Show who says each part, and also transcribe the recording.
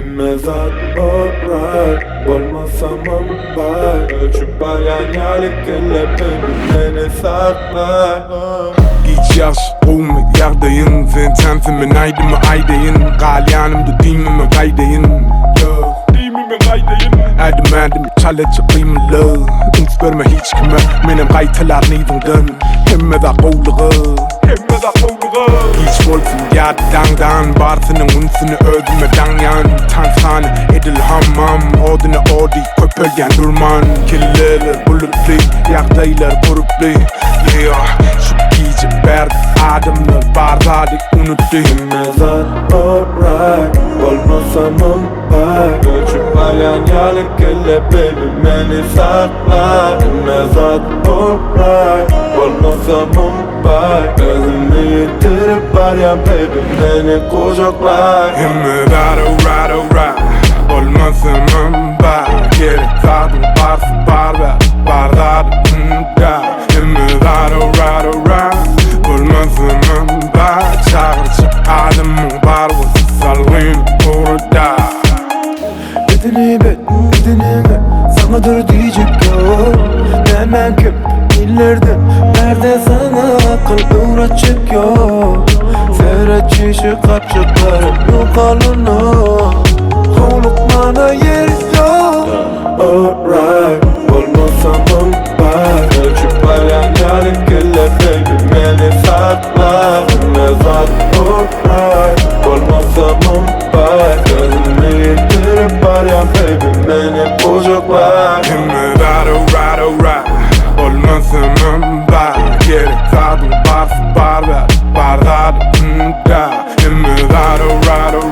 Speaker 1: Mezat alright Olmasam ambay Ölçüp bayanyalık elle baby beni sakla
Speaker 2: Geç yaş olma yardayın Sen sensin ben aydımı aydayın Galyanımda dimimi kaydayın Dimimi kaydayın Erdim çalıcı kıymalı Ins verme hiç kime Benim kaytalar neydin Hemme da qovluğu Hiç bolsun yaddandan Barsının unsunu ödüme danyan Tansana edil hammam Odine odi köpölgen durman Kelleler bulutlu Yağdaylar kuruplu Yeah Şu gece berdi adımlar bardadık unuttu
Speaker 1: Mezat alright Olmasam ambay Ölçüp bayanyalık elle baby beni sakla Mezat alright Olmasam ambay Özümü yitirip var ya baby beni kucaklar
Speaker 2: Hemme alright Olmasam ambay Gerek zaten varsa bar ver Bardadık da Hemme alright Olmasam ambay Çağırıcı adımın bar olsa salgın orada
Speaker 1: Bedeni sana dur diyecek yok Hemen köp illerde Nerede sana akıl uğraşacak yok Ferhat şişi kapçıklarım yok alına Kovluk bana yer yok Alright Olmasam ambay Ölçüp bayanyalık elle baby beni sakla Mezat alright Olmasam ambay Gözümü yitirip var ya baby beni kucaklar
Speaker 2: Hemme alright Olmasam ambay Gerek zaten varsa bar ver Bardadık da Hemme alright